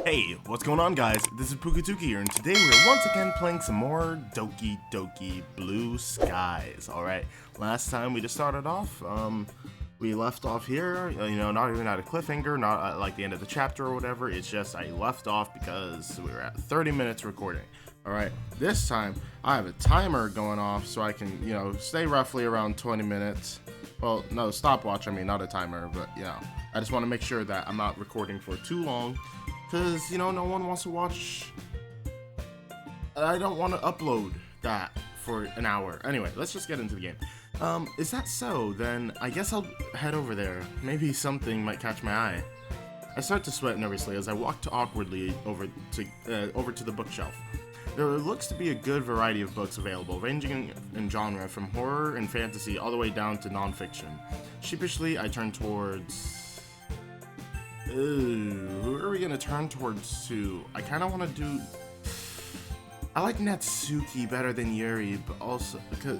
Hey, what's going on guys? This is PukaTuka here, and today we're once again playing some more Doki Doki Blue Skies. Alright, last time we just started off, we left off here, not even at a cliffhanger, not at like the end of the chapter or whatever. It's just I left off because we were at 30 minutes recording. Alright, this time I have a timer going off so I can, stay roughly around 20 minutes. Well, no, stopwatch, I mean, not a timer, but, I just want to make sure that I'm not recording for too long. Because, no one wants to watch. I don't want to upload that for an hour. Anyway, let's just get into the game. Is that so? Then I guess I'll head over there. Maybe something might catch my eye. I start to sweat nervously as I walk awkwardly over to the bookshelf. There looks to be a good variety of books available, ranging in genre from horror and fantasy all the way down to nonfiction. Sheepishly, I turn towards... who are we gonna turn towards to? I kind of want to do... I like Natsuki better than Yuri, but also because...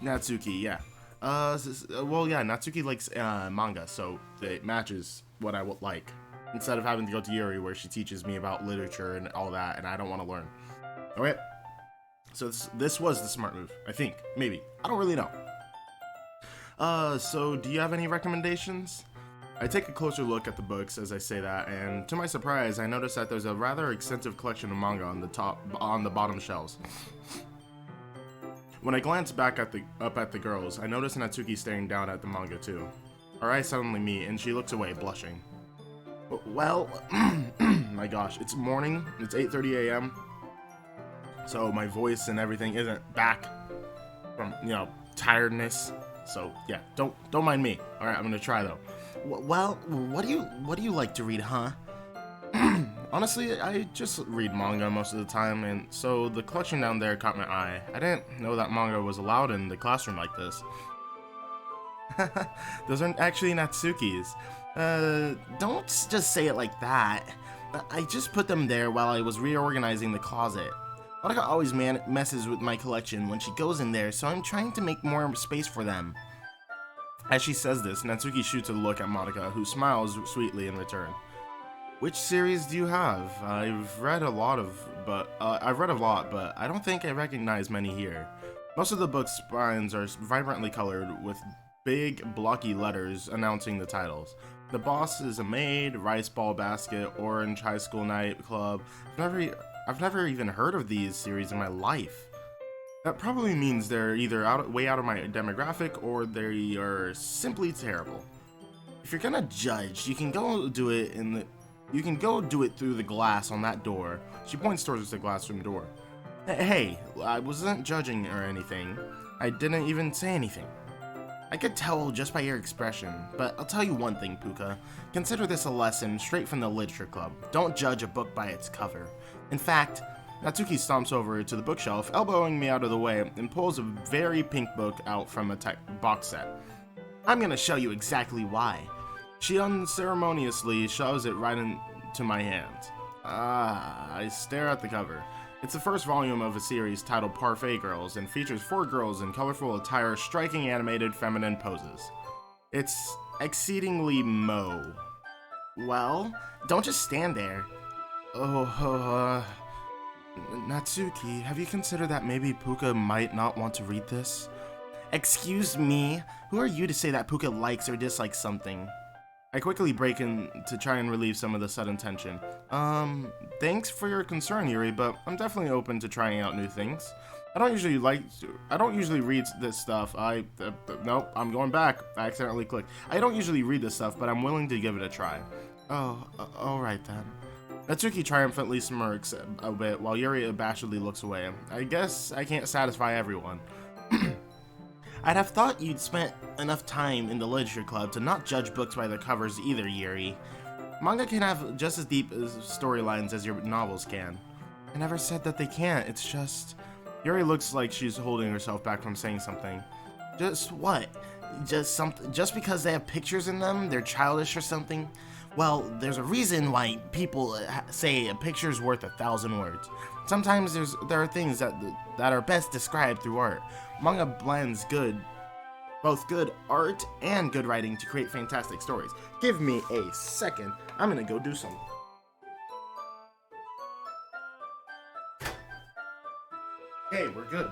Natsuki, yeah. Natsuki likes manga, so it matches what I would like. Instead of having to go to Yuri, where she teaches me about literature and all that, and I don't want to learn. Okay, so this was the smart move, I think. Maybe. I don't really know. So do you have any recommendations? I take a closer look at the books as I say that, and to my surprise, I notice that there's a rather extensive collection of manga on the bottom shelves. When I glance back up at the girls, I notice Natsuki staring down at the manga too. Her eyes suddenly meet, and she looks away, blushing. Well, my gosh, it's morning. It's 8:30 a.m. So my voice and everything isn't back from tiredness. So yeah, don't mind me. All right, I'm gonna try though. Well, what do you like to read, huh? Honestly, I just read manga most of the time, and so the collection down there caught my eye. I didn't know that manga was allowed in the classroom like this. Those aren't actually Natsuki's. Don't just say it like that. I just put them there while I was reorganizing the closet. Monica always messes with my collection when she goes in there, so I'm trying to make more space for them. As she says this, Natsuki shoots a look at Monica, who smiles sweetly in return. Which series do you have? I've read a lot, but I don't think I recognize many here. Most of the book's spines are vibrantly colored with big, blocky letters announcing the titles. The Boss is a Maid, Rice Ball Basket, Orange High School Night Club. I've never even heard of these series in my life. That probably means they're either way out of my demographic, or they are simply terrible. If you're gonna judge, you can go do it through the glass on that door. She points towards the glassroom door. Hey, I wasn't judging or anything. I didn't even say anything. I could tell just by your expression, but I'll tell you one thing, Puka. Consider this a lesson straight from the literature club. Don't judge a book by its cover. In fact, Natsuki stomps over to the bookshelf, elbowing me out of the way, and pulls a very pink book out from a box set. I'm gonna show you exactly why. She unceremoniously shoves it right into my hands. I stare at the cover. It's the first volume of a series titled Parfait Girls, and features 4 girls in colorful attire striking animated feminine poses. It's exceedingly Mo. Well, don't just stand there. Natsuki, have you considered that maybe Puka might not want to read this? Excuse me? Who are you to say that Puka likes or dislikes something? I quickly break in to try and relieve some of the sudden tension. Thanks for your concern, Yuri, but I'm definitely open to trying out new things. I don't usually read this stuff. Nope, I'm going back. I accidentally clicked. I don't usually read this stuff, but I'm willing to give it a try. Oh, alright then. Natsuki triumphantly smirks a bit, while Yuri abashedly looks away. I guess I can't satisfy everyone. I'd have thought you'd spent enough time in the literature club to not judge books by their covers either, Yuri. Manga can have just as deep storylines as your novels can. I never said that they can't, it's just... Yuri looks like she's holding herself back from saying something. Just what? Just because they have pictures in them, they're childish or something? Well, there's a reason why people say a picture's worth 1,000 words. Sometimes there are things that are best described through art. Manga blends good both good art and good writing to create fantastic stories. Give me a second. I'm gonna go do something. Okay, we're good.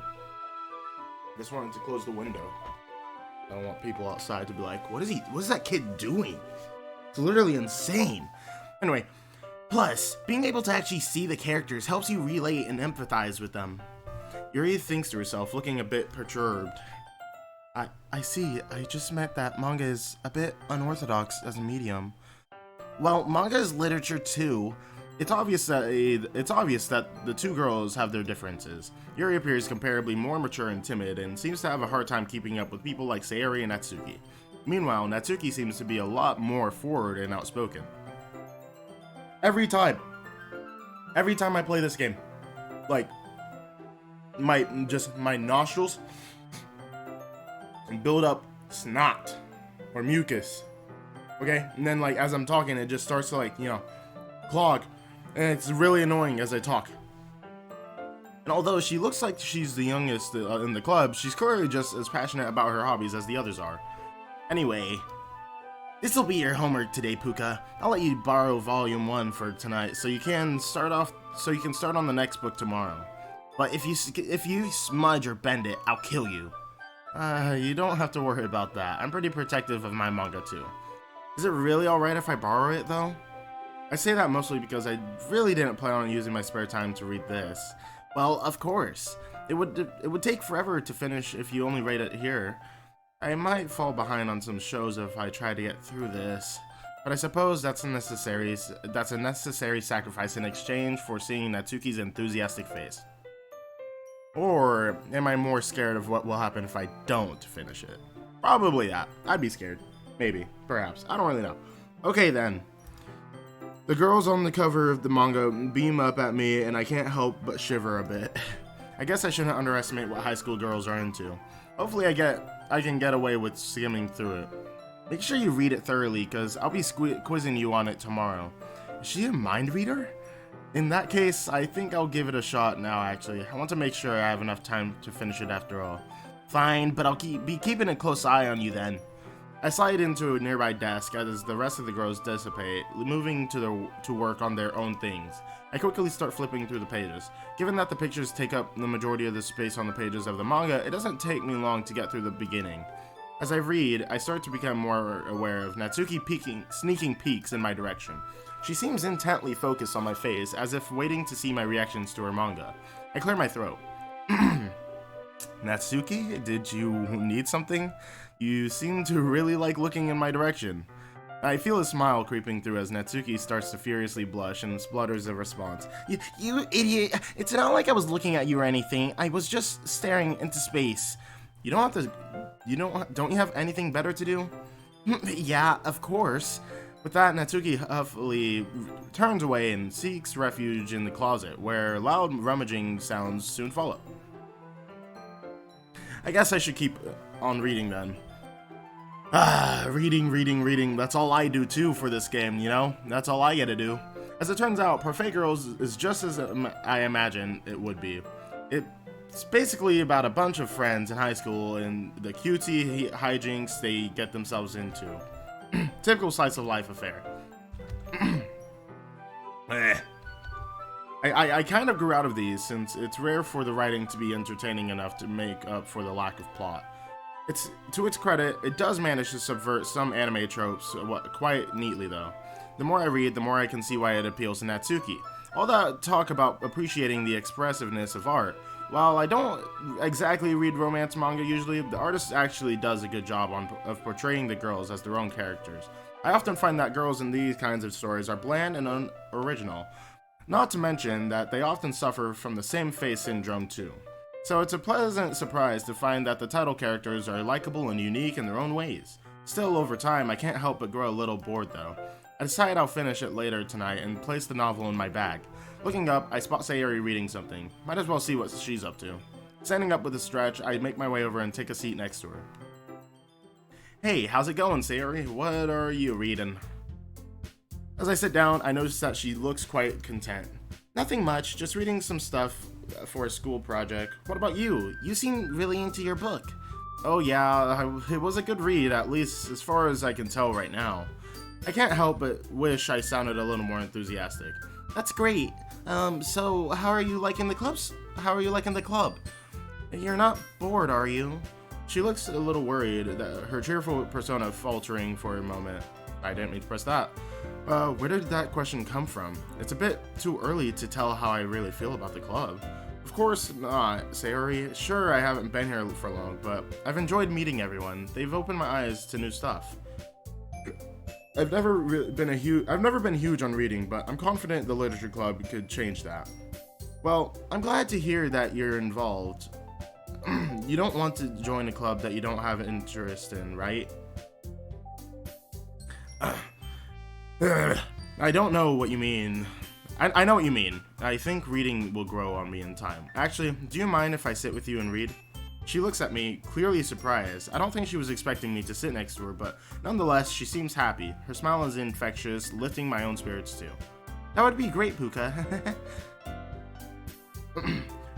Just wanted to close the window. I don't want people outside to be like, what is that kid doing? It's literally insane. Anyway, plus, being able to actually see the characters helps you relate and empathize with them. Yuri thinks to herself, looking a bit perturbed. I see, I just meant that manga is a bit unorthodox as a medium. Well, manga is literature too. It's obvious that the two girls have their differences. Yuri appears comparably more mature and timid, and seems to have a hard time keeping up with people like Sayori and Natsuki. Meanwhile, Natsuki seems to be a lot more forward and outspoken. Every time I play this game, like, my nostrils build up snot or mucus, okay? And then, like, as I'm talking, it just starts to, like, clog. And it's really annoying as I talk. And although she looks like she's the youngest in the club, she's clearly just as passionate about her hobbies as the others are. Anyway, this'll be your homework today, Puka. I'll let you borrow volume 1 for tonight, so you can start on the next book tomorrow. But if you smudge or bend it, I'll kill you. You don't have to worry about that. I'm pretty protective of my manga too. Is it really alright if I borrow it though? I say that mostly because I really didn't plan on using my spare time to read this. Well, of course. It would take forever to finish if you only read it here. I might fall behind on some shows if I try to get through this. But I suppose that's a necessary sacrifice in exchange for seeing Natsuki's enthusiastic face. Or am I more scared of what will happen if I don't finish it? Probably that. I'd be scared. Maybe. Perhaps. I don't really know. Okay then. The girls on the cover of the manga beam up at me, and I can't help but shiver a bit. I guess I shouldn't underestimate what high school girls are into. Hopefully I can get away with skimming through it. Make sure you read it thoroughly, because I'll be quizzing you on it tomorrow. Is she a mind reader? In that case, I think I'll give it a shot now, actually. I want to make sure I have enough time to finish it after all. Fine, but I'll be keeping a close eye on you then. I slide into a nearby desk as the rest of the girls dissipate, moving to work on their own things. I quickly start flipping through the pages. Given that the pictures take up the majority of the space on the pages of the manga, it doesn't take me long to get through the beginning. As I read, I start to become more aware of Natsuki sneaking peeks in my direction. She seems intently focused on my face, as if waiting to see my reactions to her manga. I clear my throat. Natsuki, did you need something? You seem to really like looking in my direction. I feel a smile creeping through as Natsuki starts to furiously blush and splutters a response. You idiot! It's not like I was looking at you or anything. I was just staring into space. You don't have to... Don't you have anything better to do? Yeah, of course. With that, Natsuki huffily turns away and seeks refuge in the closet, where loud rummaging sounds soon follow. I guess I should keep on reading then. Reading. That's all I do too for this game, you know? That's all I get to do. As it turns out, Parfait Girls is just as I imagine it would be. It's basically about a bunch of friends in high school and the cutesy hijinks they get themselves into. Typical slice of life affair. I kind of grew out of these, since it's rare for the writing to be entertaining enough to make up for the lack of plot. To its credit, it does manage to subvert some anime tropes quite neatly though. The more I read, the more I can see why it appeals to Natsuki. All that talk about appreciating the expressiveness of art, while I don't exactly read romance manga usually, the artist actually does a good job of portraying the girls as their own characters. I often find that girls in these kinds of stories are bland and unoriginal. Not to mention that they often suffer from the same face syndrome too. So it's a pleasant surprise to find that the title characters are likable and unique in their own ways. Still, over time, I can't help but grow a little bored though. I decide I'll finish it later tonight and place the novel in my bag. Looking up, I spot Sayori reading something. Might as well see what she's up to. Standing up with a stretch, I make my way over and take a seat next to her. Hey, how's it going, Sayori? What are you reading? As I sit down, I notice that she looks quite content. Nothing much, just reading some stuff for a school project. What about you? You seem really into your book. Oh yeah, it was a good read, at least as far as I can tell right now. I can't help but wish I sounded a little more enthusiastic. That's great. So how are you liking the clubs? How are you liking the club? You're not bored, are you? She looks a little worried, that her cheerful persona faltering for a moment. I didn't mean to press that. Where did that question come from? It's a bit too early to tell how I really feel about the club. Of course not, Sayori. Sure, I haven't been here for long, but I've enjoyed meeting everyone. They've opened my eyes to new stuff. I've never been huge on reading, but I'm confident the literature club could change that. Well, I'm glad to hear that you're involved. You don't want to join a club that you don't have an interest in, right? I don't know what you mean. I know what you mean. I think reading will grow on me in time. Actually, do you mind if I sit with you and read? She looks at me, clearly surprised. I don't think she was expecting me to sit next to her, but nonetheless, she seems happy. Her smile is infectious, lifting my own spirits too. That would be great, Puka.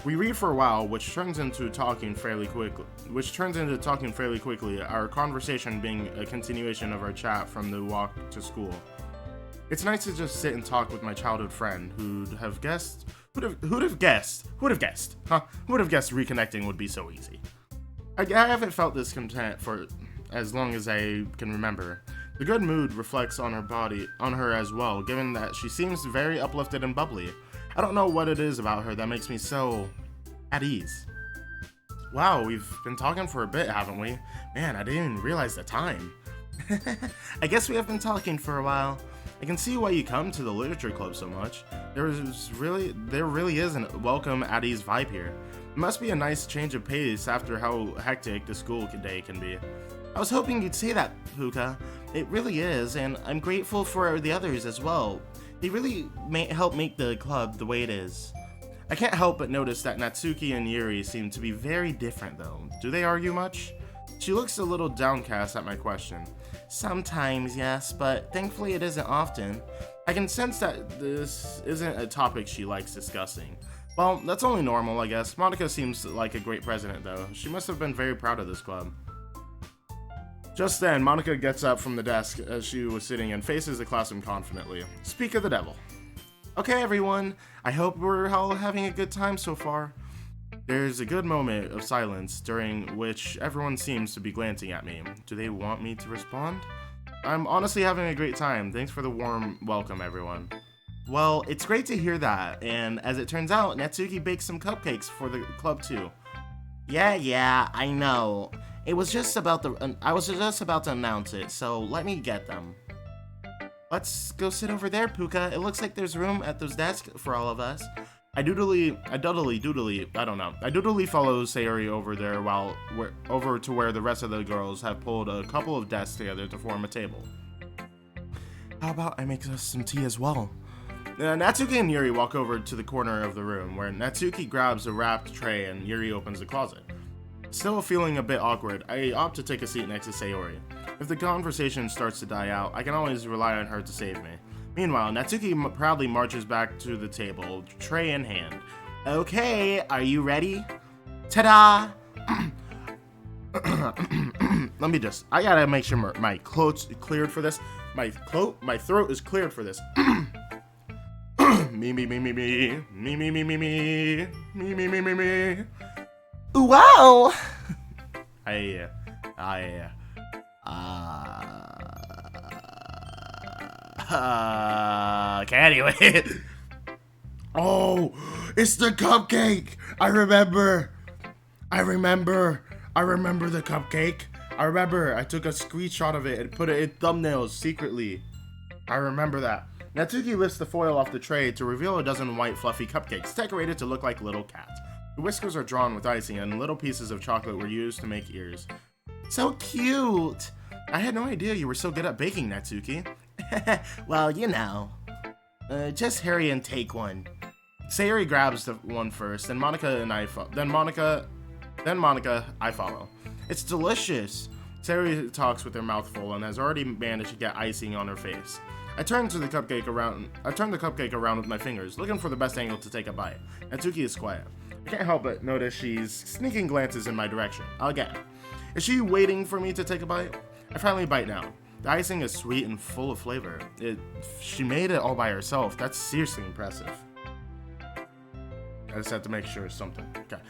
We read for a while, which turns into talking fairly quickly, our conversation being a continuation of our chat from the walk to school. It's nice to just sit and talk with my childhood friend who'd have guessed reconnecting would be so easy. I haven't felt this content for as long as I can remember. The good mood reflects on her as well, given that she seems very uplifted and bubbly. I don't know what it is about her that makes me so at ease. Wow, we've been talking for a bit, haven't we? Man, I didn't even realize the time. I guess we have been talking for a while. I can see why you come to the literature club so much. There really is a welcome at ease vibe here. It must be a nice change of pace after how hectic the school day can be. I was hoping you'd say that, Puka. It really is, and I'm grateful for the others as well. They really help make the club the way it is. I can't help but notice that Natsuki and Yuri seem to be very different though. Do they argue much? She looks a little downcast at my question. Sometimes, yes, but thankfully it isn't often. I can sense that this isn't a topic she likes discussing. Well, that's only normal, I guess. Monica seems like a great president, though. She must have been very proud of this club. Just then, Monica gets up from the desk as she was sitting and faces the classroom confidently. Speak of the devil. Okay, everyone. I hope we're all having a good time so far. There's a good moment of silence, during which everyone seems to be glancing at me. Do they want me to respond? I'm honestly having a great time. Thanks for the warm welcome, everyone. Well, it's great to hear that, and as it turns out, Natsuki baked some cupcakes for the club too. Yeah, I know. I was just about to announce it, so let me get them. Let's go sit over there, Puka. It looks like there's room at those desks for all of us. I doodly follow Sayori over there over to where the rest of the girls have pulled a couple of desks together to form a table. How about I make us some tea as well? Natsuki and Yuri walk over to the corner of the room, where Natsuki grabs a wrapped tray and Yuri opens the closet. Still feeling a bit awkward, I opt to take a seat next to Sayori. If the conversation starts to die out, I can always rely on her to save me. Meanwhile, Natsuki proudly marches back to the table, tray in hand. Okay, are you ready? Ta-da! I gotta make sure my throat's cleared for this. My throat is cleared for this. Me. Wow! Okay, anyway. Oh, it's the cupcake! I remember the cupcake. I remember I took a screenshot of it and put it in thumbnails secretly. I remember that. Natsuki lifts the foil off the tray to reveal a dozen white fluffy cupcakes decorated to look like little cats. The whiskers are drawn with icing and little pieces of chocolate were used to make ears. So cute! I had no idea you were so good at baking, Natsuki. Well, you know. Just hurry and take one. Sayori grabs the one first, then Monica, I follow. It's delicious. Sayori talks with her mouth full and has already managed to get icing on her face. I turn the cupcake around with my fingers, looking for the best angle to take a bite. Natsuki is quiet. I can't help but notice she's sneaking glances in my direction. Again. Is she waiting for me to take a bite? I finally bite now. The icing is sweet and full of flavor. She made it all by herself. That's seriously impressive. I just have to make sure it's something. Okay.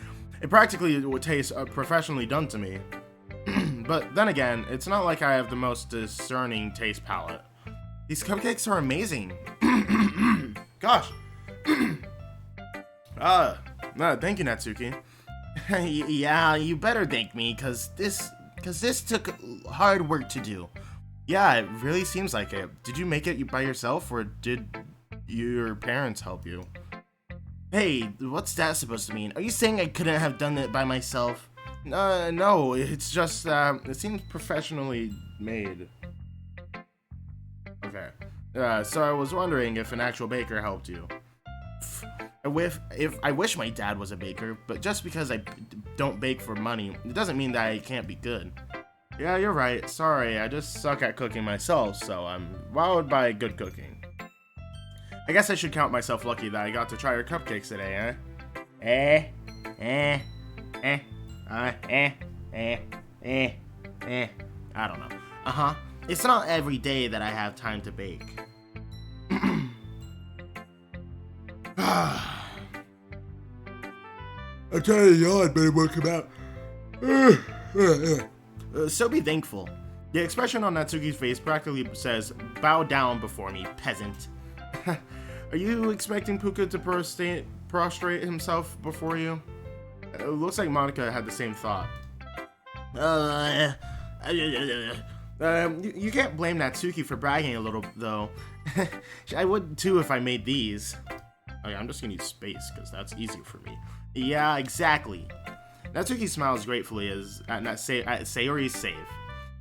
It practically would taste professionally done to me. But then again, it's not like I have the most discerning taste palette. These cupcakes are amazing. Gosh. Thank you, Natsuki. Yeah, you better thank me, cause this took hard work to do. Yeah, it really seems like it. Did you make it by yourself, or did your parents help you? Hey, what's that supposed to mean? Are you saying I couldn't have done it by myself? No, it's just, it seems professionally made. Okay. So I was wondering if an actual baker helped you. I wish my dad was a baker, but just because I don't bake for money, it doesn't mean that I can't be good. Yeah, you're right. Sorry, I just suck at cooking myself, so I'm wowed by good cooking. I guess I should count myself lucky that I got to try your cupcakes today, I don't know. It's not every day that I have time to bake. I'm trying to yawn, but it won't come out. So be thankful. The expression on Natsuki's face practically says, "Bow down before me, peasant." Are you expecting Puka to prostrate himself before you? It looks like Monica had the same thought. You can't blame Natsuki for bragging a little, though. I would too if I made these. Okay, I'm just gonna need space, because that's easier for me. Yeah, exactly. Natsuki smiles gratefully at Sayori's save.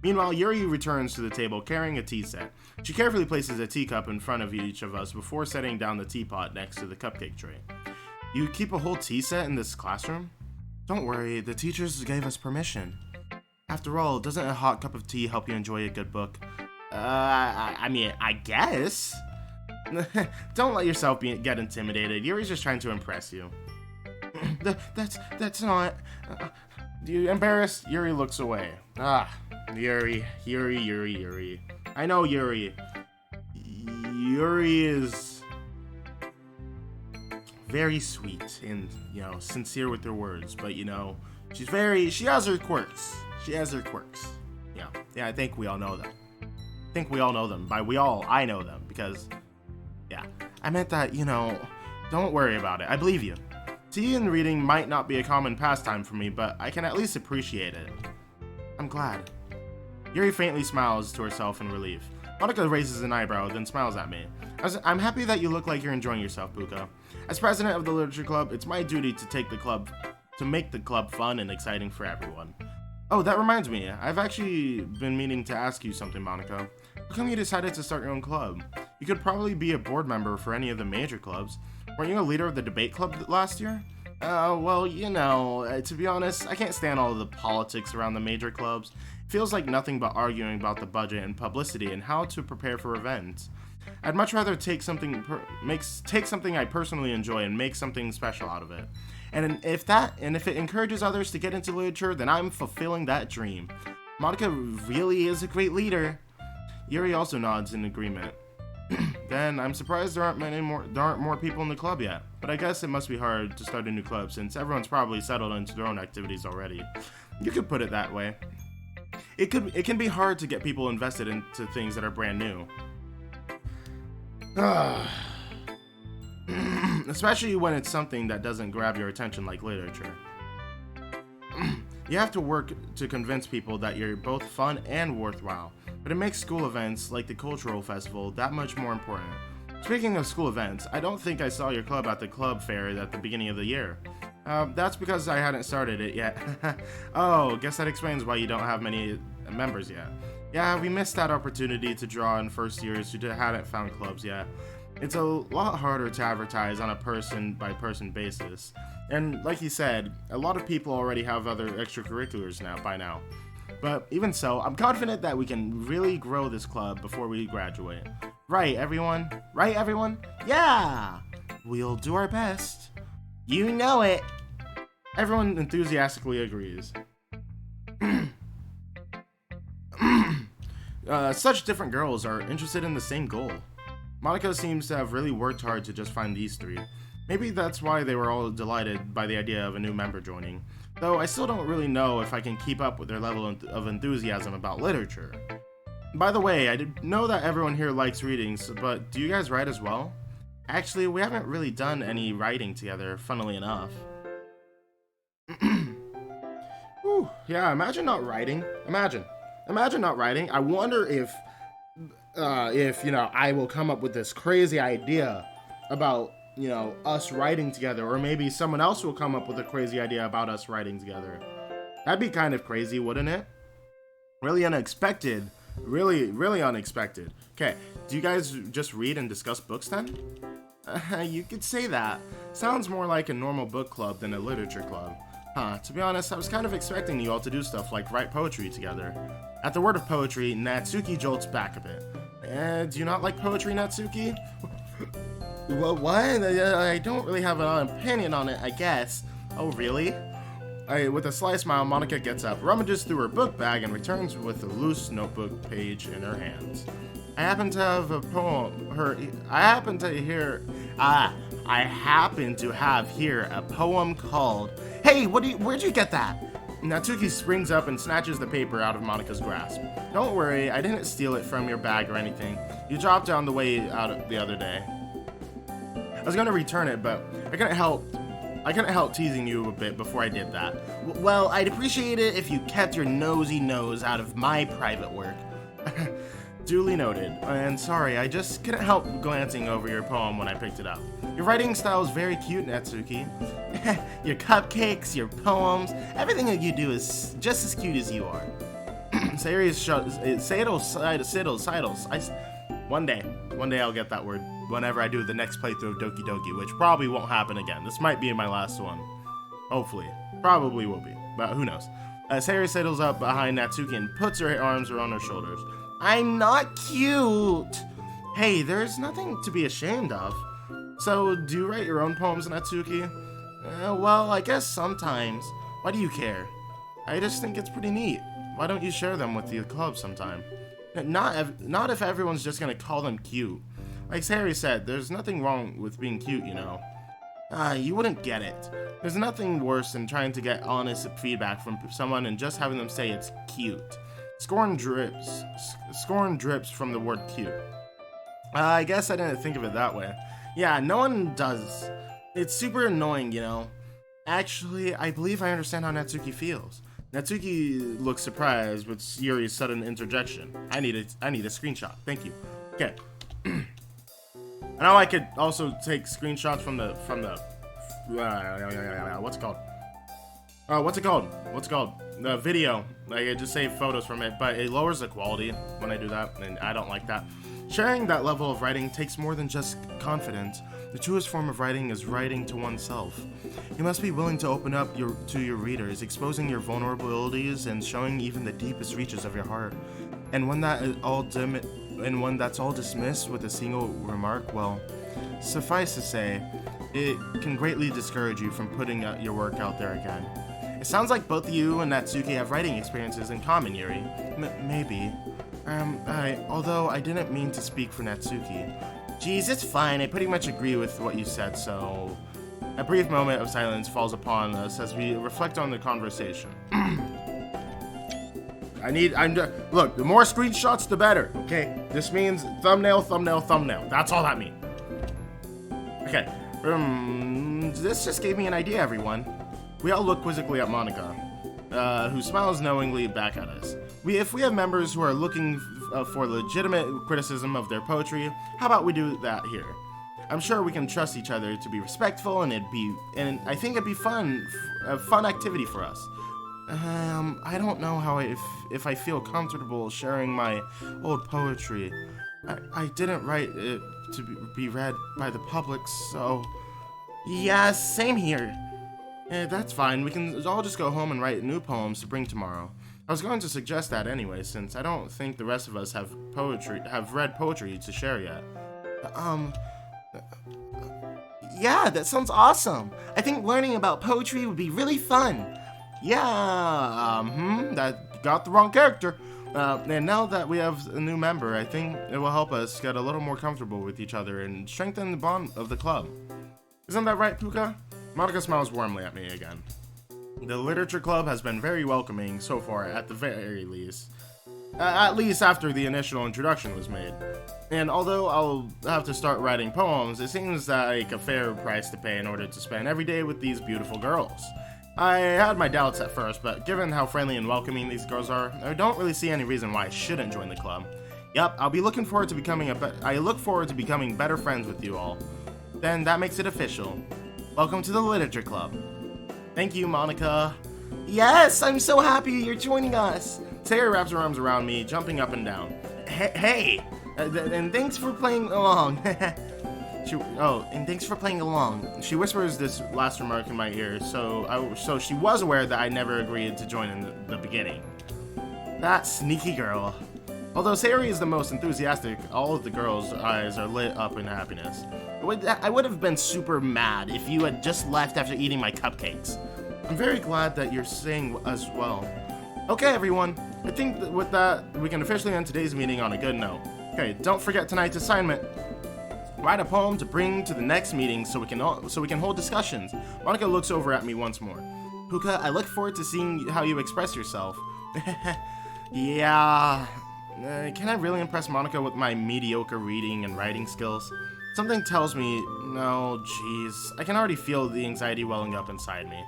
Meanwhile, Yuri returns to the table carrying a tea set. She carefully places a teacup in front of each of us before setting down the teapot next to the cupcake tray. You keep a whole tea set in this classroom? Don't worry, the teachers gave us permission. After all, doesn't a hot cup of tea help you enjoy a good book? I mean, I guess. Don't let yourself get intimidated. Yuri's just trying to impress you. That's not... You embarrassed? Yuri looks away. Yuri. I know Yuri. Yuri is very sweet and, sincere with her words, but, she has her quirks. Yeah, I think we all know them. By I know them, because, I meant that, don't worry about it. I believe you. Tea and reading might not be a common pastime for me, but I can at least appreciate it. I'm glad. Yuri faintly smiles to herself in relief. Monica raises an eyebrow, then smiles at me. I'm happy that you look like you're enjoying yourself, Puka. As president of the literature club, it's my duty to make the club fun and exciting for everyone. Oh, that reminds me. I've actually been meaning to ask you something, Monica. How come you decided to start your own club? You could probably be a board member for any of the major clubs. Weren't you a leader of the debate club last year? Well, to be honest, I can't stand all of the politics around the major clubs. It feels like nothing but arguing about the budget and publicity and how to prepare for events. I'd much rather take something I personally enjoy and make something special out of it. And if it encourages others to get into literature, then I'm fulfilling that dream. Monica really is a great leader. Yuri also nods in agreement. Then I'm surprised there aren't more people in the club yet. But I guess it must be hard to start a new club since everyone's probably settled into their own activities already. You could put it that way. It can be hard to get people invested into things that are brand new. Especially when it's something that doesn't grab your attention like literature. You have to work to convince people that you're both fun and worthwhile, but it makes school events like the cultural festival that much more important. Speaking of school events, I don't think I saw your club at the club fair at the beginning of the year. That's because I hadn't started it yet. Oh, guess that explains why you don't have many members yet. Yeah, we missed that opportunity to draw in first years who hadn't found clubs yet. It's a lot harder to advertise on a person-by-person basis. And like you said, a lot of people already have other extracurriculars by now. But even so, I'm confident that we can really grow this club before we graduate. Right, everyone? Right, everyone? Yeah! We'll do our best. You know it! Everyone enthusiastically agrees. Such different girls are interested in the same goal. Monica seems to have really worked hard to just find these three. Maybe that's why they were all delighted by the idea of a new member joining. Though I still don't really know if I can keep up with their level of enthusiasm about literature. By the way, I know that everyone here likes readings, but do you guys write as well? Actually, we haven't really done any writing together, funnily enough. Whew, yeah, imagine not writing. Imagine not writing. I wonder if I will come up with this crazy idea about, us writing together, or maybe someone else will come up with a crazy idea about us writing together. That'd be kind of crazy, wouldn't it? Really unexpected. Really, really unexpected. Okay, do you guys just read and discuss books then? You could say that. Sounds more like a normal book club than a literature club. To be honest, I was kind of expecting you all to do stuff like write poetry together. At the word of poetry, Natsuki jolts back a bit. Do you not like poetry, Natsuki? What? I don't really have an opinion on it, I guess. Oh, really? With a sly smile, Monica gets up, rummages through her book bag, and returns with a loose notebook page in her hands. I happen to have here a poem called Hey, where'd you get that? Natsuki springs up and snatches the paper out of Monica's grasp. Don't worry, I didn't steal it from your bag or anything. You dropped it on the way out the other day. I was gonna return it, but I couldn't help teasing you a bit before I did that. Well, I'd appreciate it if you kept your nosy nose out of my private work. Duly noted. And sorry, I just couldn't help glancing over your poem when I picked it up. Your writing style is very cute, Natsuki. Your cupcakes, your poems, everything that you do is just as cute as you are. One day I'll get that word whenever I do the next playthrough of Doki Doki, which probably won't happen again. This might be my last one. Hopefully. Probably will be, but who knows. Sayori settles up behind Natsuki and puts her arms around her shoulders. I'm not cute! Hey, there's nothing to be ashamed of. So, do you write your own poems, Natsuki? Well, I guess sometimes. Why do you care? I just think it's pretty neat. Why don't you share them with the club sometime? Not if everyone's just gonna call them cute. Like Sayori said, there's nothing wrong with being cute, you wouldn't get it. There's nothing worse than trying to get honest feedback from someone and just having them say it's cute. Scorn drips from the word cute. I guess I didn't think of it that way. Yeah, no one does. It's super annoying, Actually, I believe I understand how Natsuki feels. Natsuki looks surprised with Yuri's sudden interjection. I need a screenshot. Thank you. Okay. I know I could also take screenshots from the what's it called? The video. Like, I just save photos from it, but it lowers the quality when I do that, and I don't like that. Sharing that level of writing takes more than just confidence. The truest form of writing is writing to oneself. You must be willing to open up to your readers, exposing your vulnerabilities and showing even the deepest reaches of your heart. And when that's all dismissed with a single remark, well, suffice to say, it can greatly discourage you from putting your work out there again. It sounds like both you and Natsuki have writing experiences in common, Yuri. Maybe. Although I didn't mean to speak for Natsuki. Geez, it's fine. I pretty much agree with what you said, so... A brief moment of silence falls upon us as we reflect on the conversation. Look, the more screenshots, the better, okay? This means thumbnail. That's all that means. Okay. This just gave me an idea, everyone. We all look quizzically at Monica, who smiles knowingly back at us. If we have members who are looking for legitimate criticism of their poetry, how about we do that here? I'm sure we can trust each other to be respectful, and I think it'd be a fun activity for us. I don't know if I feel comfortable sharing my old poetry. I didn't write it to be read by the public, so... Yeah, same here. That's fine. We can all just go home and write new poems to bring tomorrow. I was going to suggest that anyway, since I don't think the rest of us have read poetry to share yet. Yeah, that sounds awesome. I think learning about poetry would be really fun. Yeah, that got the wrong character. And now that we have a new member, I think it will help us get a little more comfortable with each other and strengthen the bond of the club. Isn't that right, Puka? Monica smiles warmly at me again. The literature club has been very welcoming so far, at the very least. At least after the initial introduction was made. And although I'll have to start writing poems, it seems like a fair price to pay in order to spend every day with these beautiful girls. I had my doubts at first, but given how friendly and welcoming these girls are, I don't really see any reason why I shouldn't join the club. Yep, I look forward to becoming better friends with you all. Then that makes it official. Welcome to the literature club. Thank you, Monica. Yes, I'm so happy you're joining us. Sarah wraps her arms around me, jumping up and down. Hey, and thanks for playing along. And thanks for playing along. She whispers this last remark in my ear, so she was aware that I never agreed to join in the beginning. That sneaky girl. Although Sayori is the most enthusiastic, all of the girls' eyes are lit up in happiness. I would have been super mad if you had just left after eating my cupcakes. I'm very glad that you're staying as well. Okay, everyone. I think that with that, we can officially end today's meeting on a good note. Okay, don't forget tonight's assignment. Write a poem to bring to the next meeting so we can hold discussions. Monica looks over at me once more. Puka, I look forward to seeing how you express yourself. Yeah. Can I really impress Monica with my mediocre reading and writing skills? Something tells me, no, jeez. I can already feel the anxiety welling up inside me.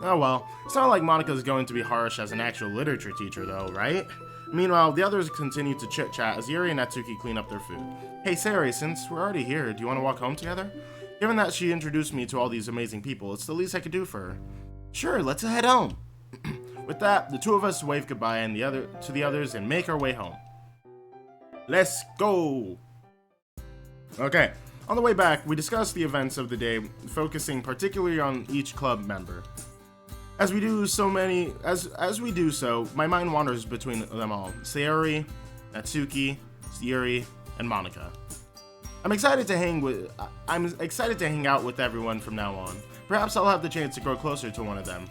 Oh well, it's not like Monica's going to be harsh as an actual literature teacher though, right? Meanwhile, the others continue to chit-chat as Yuri and Natsuki clean up their food. Hey Sayori, since we're already here, do you want to walk home together? Given that she introduced me to all these amazing people, it's the least I could do for her. Sure, let's head home. With that, the two of us wave goodbye to the others and make our way home. Let's go! Okay, on the way back, we discussed the events of the day, focusing particularly on each club member. As we do so, my mind wanders between them all. Sayori, Natsuki, Yuri, and Monica. I'm excited to hang out with everyone from now on. Perhaps I'll have the chance to grow closer to one of them.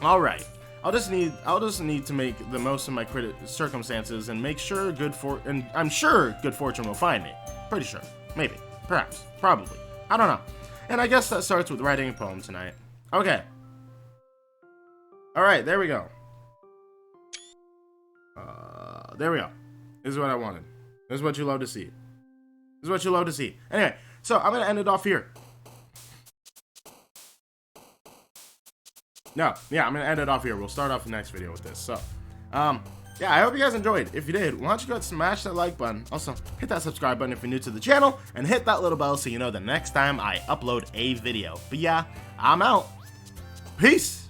Alright, I'll just need to make the most of my circumstances and I'm sure good fortune will find me. Pretty sure. Maybe. Perhaps. Probably. I don't know. And I guess that starts with writing a poem tonight. Okay. Alright, there we go. There we go. This is what I wanted. This is what you love to see. This is what you love to see. Anyway, so I'm going to end it off here. No, yeah, I'm going to end it off here. We'll start off the next video with this. So, yeah, I hope you guys enjoyed. If you did, why don't you go smash that like button. Also, hit that subscribe button if you're new to the channel. And hit that little bell so you know the next time I upload a video. But yeah, I'm out. Peace!